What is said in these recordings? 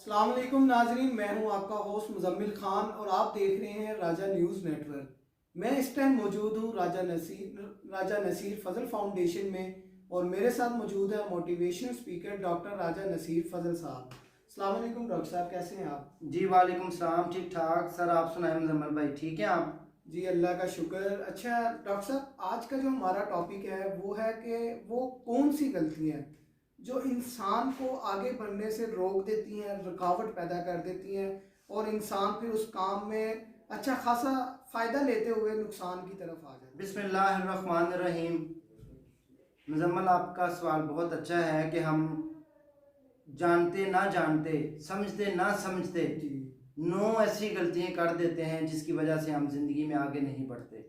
अस्सलाम वालेकुम नाजरीन, मैं हूं आपका होस्ट मुजम्मिल खान और आप देख रहे हैं राजा न्यूज़ नेटवर्क। मैं इस टाइम मौजूद हूं राजा नसीर फजल फाउंडेशन में और मेरे साथ मौजूद है मोटिवेशनल स्पीकर डॉक्टर राजा नसीर फजल साहब। अस्सलाम वालेकुम डॉक्टर साहब, कैसे हैं आप? जी वालेकुम सलाम। ठीक ठाक सर, आप सुनाए मुजम्मल भाई, ठीक हैं आप? जी अल्लाह का शुक्र। अच्छा डॉक्टर साहब, आज का जो हमारा टॉपिक है वो है कि वो कौन सी गलतियाँ हैं जो इंसान को आगे बढ़ने से रोक देती हैं, रुकावट पैदा कर देती हैं और इंसान फिर उस काम में अच्छा खासा फ़ायदा लेते हुए नुकसान की तरफ आ जाता है। बिस्मिल्लाहिर्रहमानिर्रहीम। मुजम्मल, आपका सवाल बहुत अच्छा है कि हम जानते ना जानते, समझते ना समझते जी। 9 ऐसी गलतियां कर देते हैं जिसकी वजह से हम जिंदगी में आगे नहीं बढ़ते,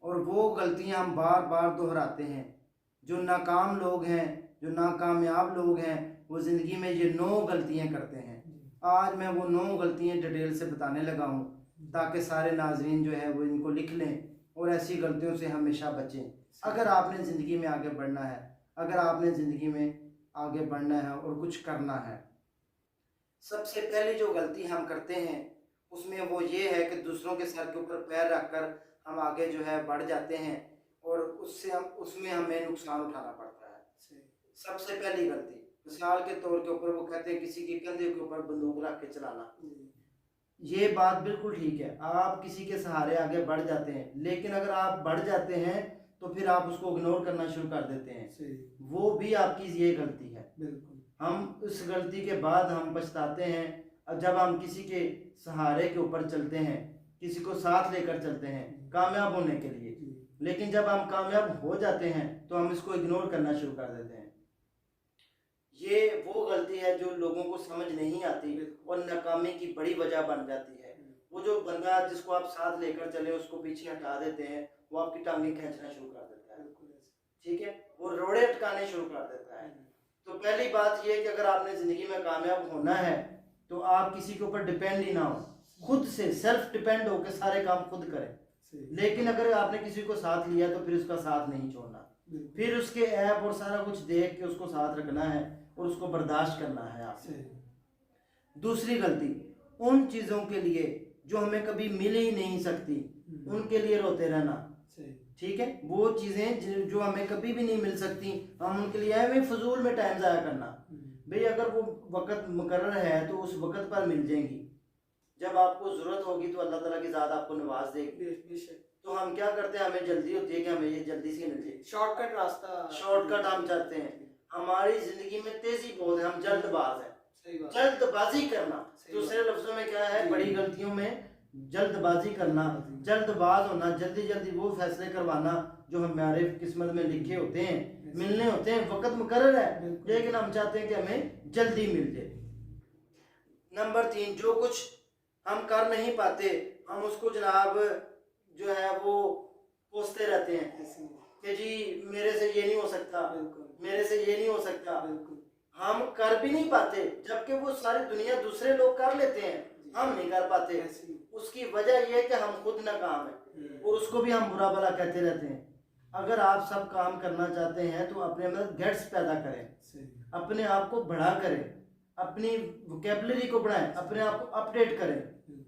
और वो गलतियां हम बार बार दोहराते हैं। जो नाकाम लोग हैं, जो नाकामयाब लोग हैं, वो ज़िंदगी में ये 9 गलतियां करते हैं। आज मैं वो 9 गलतियां डिटेल से बताने लगा हूँ ताकि सारे नाजरीन जो है वो इनको लिख लें और ऐसी गलतियों से हमेशा बचें। अगर आपने ज़िंदगी में आगे बढ़ना है, अगर आपने ज़िंदगी में आगे बढ़ना है और कुछ करना है, सबसे पहले जो गलती हम करते हैं उसमें वो ये है कि दूसरों के सर के ऊपर पैर रखकर हम आगे जो है बढ़ जाते हैं और उसमें हमें नुकसान उठाना पड़ता है। सबसे पहली गलती, मिसाल के तौर के ऊपर वो कहते हैं किसी के कंधे के ऊपर बंदूक रख के चलाना। ये बात बिल्कुल ठीक है, आप किसी के सहारे आगे बढ़ जाते हैं, लेकिन अगर आप बढ़ जाते हैं तो फिर आप उसको इग्नोर करना शुरू कर देते हैं। वो भी आपकी ये गलती है। बिल्कुल। हम उस गलती के बाद हम पछताते हैं। और जब हम किसी के सहारे के ऊपर चलते हैं, किसी को साथ लेकर चलते हैं कामयाब होने के लिए, लेकिन जब हम कामयाब हो जाते हैं तो हम इसको इग्नोर करना शुरू कर देते हैं। ये वो गलती है जो लोगों को समझ नहीं आती और नाकामी की बड़ी वजह बन जाती है। वो जो बंदा जिसको आप साथ लेकर चले उसको पीछे हटा देते हैं, वो आपकी टांगें खींचना शुरू कर देता है। ठीक है, वो रोड़े अटकाने शुरू कर देता है। तो पहली बात ये है कि अगर आपने जिंदगी में कामयाब होना है तो आप किसी के ऊपर डिपेंड ही ना हो, खुद से सेल्फ डिपेंड होकर सारे काम खुद करें। लेकिन अगर आपने किसी को साथ लिया तो फिर उसका साथ नहीं छोड़ना, फिर उसके ऐप और सारा कुछ देख के उसको साथ रखना है और उसको बर्दाश्त करना है आपसे। दूसरी गलती, उन चीजों के लिए जो हमें कभी मिल ही नहीं सकती उनके लिए रोते रहना। ठीक है, वो चीजें जो हमें कभी भी नहीं मिल सकती हम उनके लिए हमें फजूल में टाइम जाया करना। भाई अगर वो वक्त मुकर्रर है तो उस वक्त पर मिल जाएंगी, जब आपको जरूरत होगी तो अल्लाह ताला की ज़ात आपको नवाज देगी। तो हम क्या करते हैं, हमें जल्दी होती है कि हमें ये जल्दी से मिल जाए, शॉर्टकट रास्ता, शॉर्टकट हम चाहते हैं। हमारी जिंदगी में तेजी बहुत है, हम जल्दबाज है। जल्दबाजी करना दूसरे लफ्जों में क्या है, बड़ी गलतियों में जल्दबाजी करना, जल्दबाज होना, जल्दी जल्दी वो फैसले करवाना जो हमारे किस्मत में लिखे होते हैं, मिलने होते हैं, वक्त मुकर्रर है, लेकिन हम चाहते हैं कि हमें जल्दी मिल जाए। नंबर 3, जो कुछ हम कर नहीं पाते हम उसको जनाब जो है वो कोसते रहते हैं कि जी मेरे से ये नहीं हो सकता, मेरे से ये नहीं हो सकता। हम कर भी नहीं पाते जबकि वो सारी दुनिया दूसरे लोग कर लेते हैं, हम नहीं कर पाते। उसकी वजह यह है कि हम खुद नाकाम है और उसको भी हम बुरा भला कहते रहते हैं। अगर आप सब काम करना चाहते हैं तो अपने अंदर गट्स पैदा करें, अपने आप को बड़ा करें, अपनी वोकैबुलरी को बढ़ाएं, अपने आप को अपडेट करें।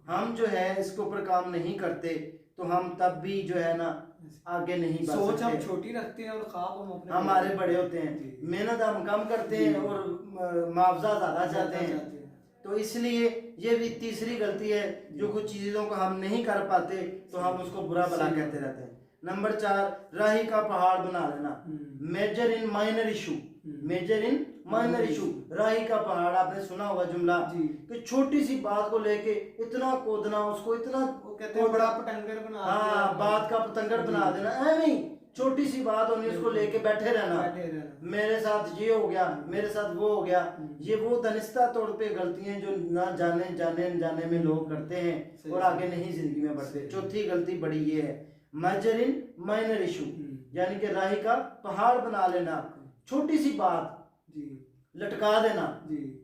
हम जो है इसके ऊपर काम नहीं करते तो हम तब भी जो है ना आगे नहीं बढ़ सोच हम सकते। छोटी रखते हैं और ख्वाब हम अपने हमारे बड़े होते हैं, मेहनत हम कम करते हैं और मुआवजा ज्यादा चाहते हैं। तो इसलिए ये भी तीसरी गलती है, जो कुछ चीजों को हम नहीं कर पाते तो हम उसको बुरा भला कहते रहते हैं। नंबर 4, राही का पहाड़ बना लेना। Measure in minor issue, measure in minor issue. राही का पहाड़, आपने सुना होगा जुमला कि छोटी सी बात को लेके इतना कोदना, उसको इतना कहते हैं बड़ा पतंगर बना, हाँ, बात का पतंगर बना देना। नहीं, छोटी सी बात होनी उसको लेके बैठे रहना, मेरे साथ ये हो गया, मेरे साथ वो हो गया। ये वो दनिस्ता तौर पे गलतियां जो ना जाने जाने में लोग करते हैं और आगे नहीं जिंदगी में बढ़ते। चौथी गलती बड़ी ये है, मेजर इन माइनर इशू, यानी कि राही का पहाड़ बना लेना। छोटी सी बात लटका देना,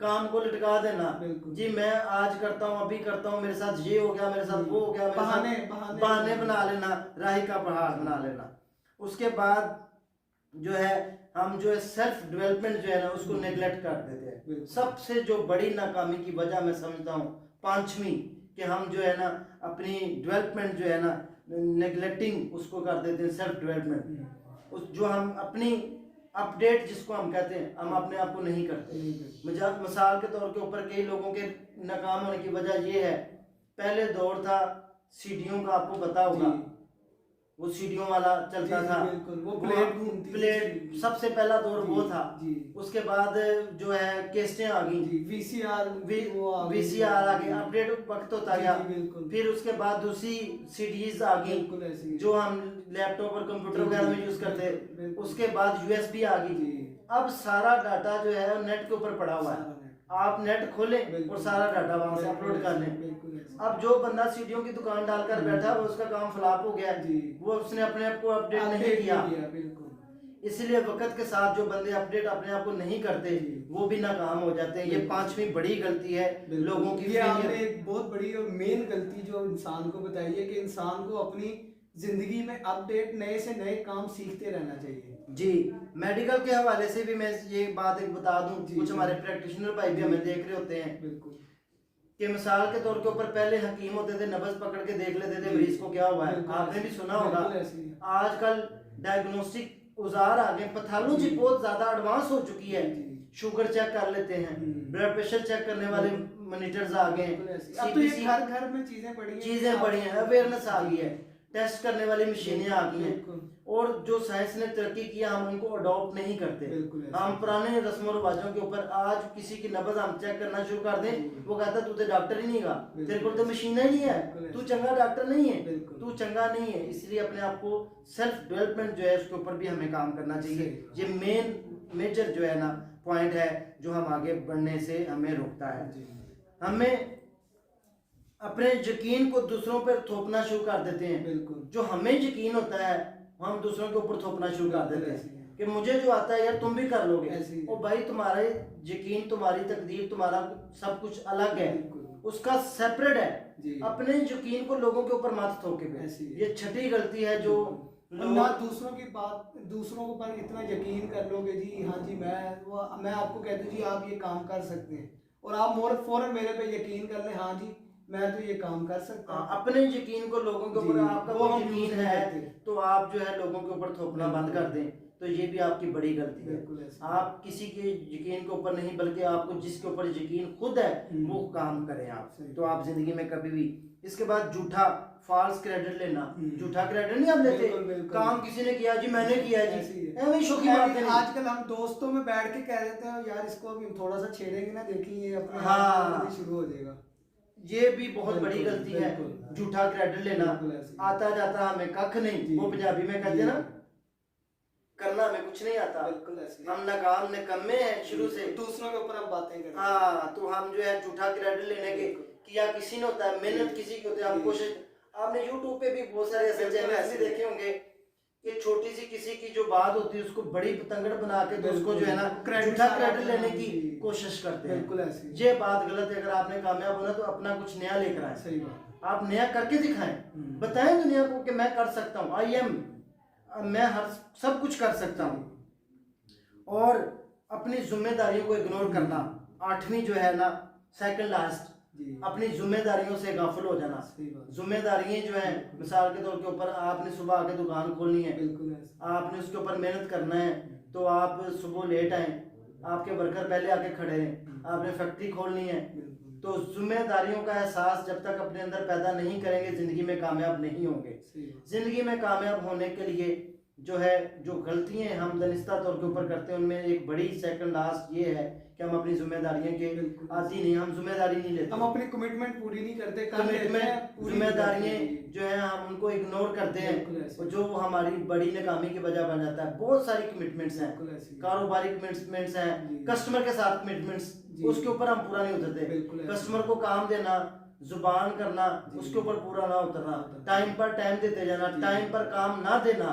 काम को लटका देना। जी मैं आज करता हूँ, अभी करता हूँ, मेरे साथ ये हो गया, मेरे साथ वो हो गया, बहाने बना लेना, राही का पहाड़ बना लेना। उसके बाद जो है हम जो है सेल्फ डेवलपमेंट जो है ना उसको नेग्लेक्ट कर देते हैं। सबसे जो बड़ी नाकामी की वजह मैं समझता हूँ पांचवी, कि हम जो है ना अपनी डेवलपमेंट जो है ना नेग्लेक्टिंग उसको कर देते हैं, सेल्फ डेवलपमेंट। उस जो हम अपनी अपडेट जिसको हम कहते हैं, हम अपने आप को नहीं करते। मिसाल के तौर के ऊपर कई लोगों के नाकाम होने की वजह ये है, पहले दौर था सीढ़ियों का, आपको पता होगा वो सीढ़ियों वाला चलता था, वो प्लेट सबसे पहला दौर वो था। उसके बाद जो है केस्टें आ गई, वीसीआर आ गई, अपडेट वक्त होता गया। फिर उसके बाद दूसरी सीडीज आ गई जो हम लैपटॉप और कंप्यूटर वगैरह में यूज करते। उसके बाद यूएसबी आ गई। अब सारा डाटा जो है नेट के ऊपर पड़ा हुआ है, आप नेट खोलें और सारा डाटा वहां से अपलोड कर लें। अब जो बंदा सीडीओ की दुकान डालकर बैठा वो उसका काम फ्लॉप हो गया, वो उसने अपने आप को अपडेट नहीं किया। इसलिए वक्त के साथ जो बंदे अपडेट अपने आप को नहीं करते वो भी नाकाम हो जाते हैं। ये पांचवी बड़ी गलती है लोगों की। ये आपने एक बहुत बड़ी और मेन गलती जो इंसान को बताई है कि इंसान को अपनी जिंदगी में अपडेट नए से नए काम सीखते रहना चाहिए। जी, मेडिकल के हवाले से भी मैं ये बात एक बता दूं, कुछ हमारे प्रैक्टिशनर भाई भी हमें देख रहे होते हैं। बिल्कुल कि मिसाल के तौर के ऊपर पहले हकीम होते थे, नब्ज पकड़ के देख लेते थे मरीज को क्या हुआ है। आपने भी सुना होगा आजकल डायग्नोस्टिक औजार आ गए, पैथोलॉजी बहुत ज्यादा एडवांस हो चुकी है। शुगर चेक कर लेते हैं, ब्लड प्रेशर चेक करने वाले मॉनिटर्स आ गए हैं, अब तो ये घर घर में चीजें पड़ी हैं, अवेयरनेस आ गई है, टेस्ट करने वाली मशीनें आ गई हैं। और जो साइंस ने तरक्की किया हम उनको अडॉप्ट नहीं करते। हम पुराने रस्मों रिवाजों के ऊपर आज किसी की नब्ज हम चेक करना शुरू कर दें, वो कहता तू तो डॉक्टर ही नहीं गा, तेरे को तो मशीन ही नहीं है, तू चंगा डॉक्टर नहीं है, तू चंगा नहीं है। इसलिए अपने आप को सेल्फ डेवलपमेंट जो है उसके ऊपर भी हमें काम करना चाहिए। ये मेजर जो है ना पॉइंट है जो हम आगे बढ़ने से हमें रोकता है। हमें अपने यकीन को दूसरों पर थोपना शुरू कर देते हैं। बिल्कुल, जो हमें यकीन होता है हम दूसरों के ऊपर थोपना शुरू कर देते हैं कि मुझे जो आता है यार तुम भी कर लोगे। और भाई तुम्हारा यकीन, तुम्हारी तकदीर, तुम्हारा सब कुछ अलग है, उसका सेपरेट है। अपने यकीन को लोगों के ऊपर मत थोपे। ये छठी गलती है जो ना दूसरों की बात, दूसरों पर इतना यकीन कर लोगे जी, हाँ जी मैं आपको कह दूं जी आप ये काम कर सकते हैं और आप फौरन मेरे पे यकीन कर लें, हाँ जी मैं तो ये काम कर सकता हूँ। अपने यकीन को लोगों के ऊपर, आपका वो यकीन है तो आप जो है लोगों के ऊपर थोपना बंद कर दें, तो ये भी आपकी बड़ी गलती है। आप किसी के यकीन के ऊपर नहीं बल्कि आपको जिसके ऊपर यकीन खुद है वो काम करें आप, तो आप जिंदगी में कभी भी। इसके बाद झूठा फॉल्स क्रेडिट लेना, झूठा क्रेडिट नहीं हम लेते, काम किसी ने किया जी मैंने किया जी, ऐਵੇਂ शौकी बातें। आजकल हम दोस्तों में बैठ के कह देते हैं यार इसको अभी थोड़ा सा छेड़ेंगे ना, देखिए अपने शुरू हो जाएगा। ये भी बहुत बड़ी गलती है, झूठा क्रेडिट लेना। आता जाता हमें कख नहीं, वो पंजाबी में कहते हैं ना, करना हमें कुछ नहीं आता, हम नाकाम निकम्मे हैं शुरू से, दूसरों के ऊपर हम बातें करते हैं। हाँ, तो हम जो है झूठा क्रेडिट लेने के किया किसी ने होता है, मेहनत किसी की होती है, हम कोशिश। आपने यूट्यूब पे भी बहुत सारे ऐसे चैनल ऐसे देखे होंगे कि छोटी सी किसी की जो बात होती है उसको बड़ी पतंगड़ बना के तो उसको जो है ना झूठा क्रेडिट लेने की कोशिश करते हैं। बिल्कुल ऐसे ये बात गलत है। अगर आपने कामयाब होना तो अपना कुछ नया लेकर आए, सही बात, आप नया करके दिखाएं, बताएं दुनिया को कि मैं कर सकता हूँ, आई एम, मैं हर सब कुछ कर सकता हूँ। और अपनी जिम्मेदारियों को इग्नोर करना, आठवीं जो है ना सेकंड लास्ट, अपनी जिम्मेदारियों से गाफिल हो जाना। जिम्मेदारियां जो है मिसाल के तौर के ऊपर आपने सुबह आके दुकान खोलनी है, आपने उसके ऊपर मेहनत करना है, तो आप सुबह लेट आए, आपके वर्कर पहले आके खड़े हैं, आपने फैक्ट्री खोलनी है, तो जिम्मेदारियों का एहसास जब तक अपने अंदर पैदा नहीं करेंगे जिंदगी में कामयाब नहीं होंगे। जिंदगी में कामयाब होने के लिए जो है जो गलतियां हम दनिस्ता तौर के ऊपर करते हैं उनमें एक बड़ी सेकंड लास्ट ये है कि हम अपनी जिम्मेदारियों के आती नहीं, हम जिम्मेदारी नहीं लेते, हम अपनी कमिटमेंट पूरी नहीं करते, कमिटमेंट जिम्मेदारियां जो है हम उनको इग्नोर करते हैं, जो हमारी बड़ी नाकामी की वजह बन जाता है। बहुत सारी कमिटमेंट्स हैं, कारोबारी कमिटमेंट्स हैं, कस्टमर के साथ कमिटमेंट्स, उसके ऊपर हम पूरा नहीं उतरते। कस्टमर को काम देना, जुबान करना, उसके ऊपर पूरा ना उतरना, टाइम पर टाइम देते जाना, टाइम पर काम ना देना,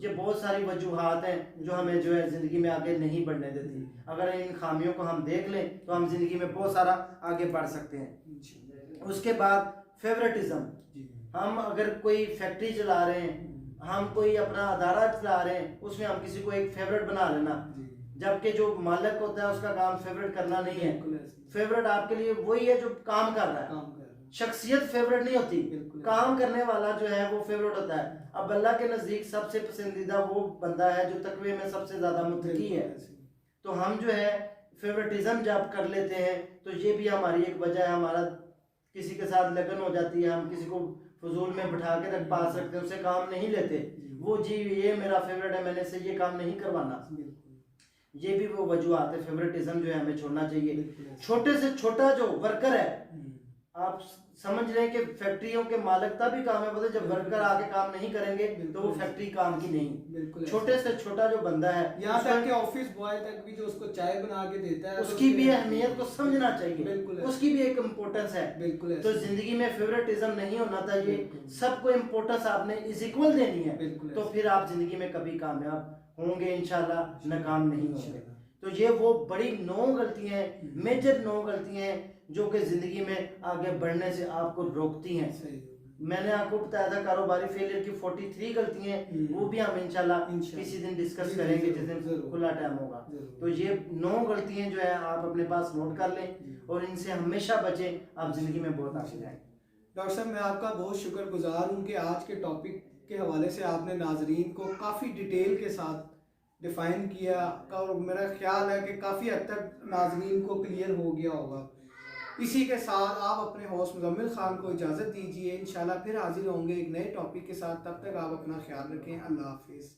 ये बहुत सारी वजूहात हैं जो हमें जो है जिंदगी में आगे नहीं बढ़ने देती। अगर इन खामियों को हम देख लें तो हम जिंदगी में बहुत सारा आगे बढ़ सकते हैं। उसके बाद फेवरेटिज्म, हम अगर कोई फैक्ट्री चला रहे हैं हम कोई अपना अदारा चला रहे हैं, उसमें हम किसी को एक फेवरेट बना लेना, जबकि जो मालिक होता है उसका काम फेवरेट करना नहीं है। फेवरेट आपके लिए वही है जो काम कर रहा है, शख्सियत फेवरेट नहीं होती, काम करने वाला जो है वो फेवरेट होता है। अब अल्लाह के नज़दीक सबसे पसंदीदा वो बंदा है जो तकवे में सबसे ज़्यादा मुत्तकी है। तो हम जो है फेवरेटिज्म जब कर लेते हैं तो ये भी हमारी एक वजह है, हमारा किसी के साथ लगन हो जाती है, हम किसी को फजूल में बिठा के रख पास रखते हैं, उससे काम नहीं लेते, वो जी ये मेरा फेवरेट है, मैंने से ये काम नहीं करवाना। ये भी वो वजूहत है, फेवरेटिज्म जो है हमें छोड़ना चाहिए। छोटे से छोटा जो वर्कर है, आप समझ रहे हैं कि फैक्ट्रियों के मालिक तभी कामयाब होते जब वर्कर आके काम नहीं करेंगे तो वो फैक्ट्री काम की नहीं। छोटे से छोटा जो बंदा है, यहाँ तक कि ऑफिस बॉय तक भी जो उसको चाय बना के देता है, उसकी भी अहमियत को समझना चाहिए, उसकी भी एक इम्पोर्टेंस है। तो जिंदगी में फेवरेटिज्म नहीं होना चाहिए, सबको इम्पोर्टेंस आपने इज इक्वल देनी है, तो फिर आप जिंदगी में कभी कामयाब होंगे इंशाल्लाह, नाकाम नहीं होंगे। तो ये वो बड़ी 9 गलतियां हैं, मेजर 9 गलतियां हैं जो कि जिंदगी में आगे बढ़ने से आपको रोकती हैं। मैंने आपको बताया था कारोबारी फेलियर की 43 गलतियां हैं, वो भी हम इंशाल्लाह किसी दिन डिस्कस करेंगे जिस दिन खुला टाइम होगा। तो ये 9 गलतियां जो है आप अपने पास नोट कर लें और इनसे हमेशा बचें, आप जिंदगी में बहुत आगे जाएं। डॉक्टर साहब, मैं आपका बहुत शुक्रगुजार हूँ कि आज के टॉपिक के हवाले से आपने नाजरीन को काफ़ी डिटेल के साथ डिफ़ाइन किया, और मेरा ख्याल है कि काफ़ी हद तक नाजरीन को क्लियर हो गया होगा। इसी के साथ आप अपने होस्ट मुज़म्मिल खान को इजाज़त दीजिए, इंशाल्लाह फिर हाजिर होंगे एक नए टॉपिक के साथ। तब तक आप अपना ख्याल रखें। अल्लाह हाफिज़।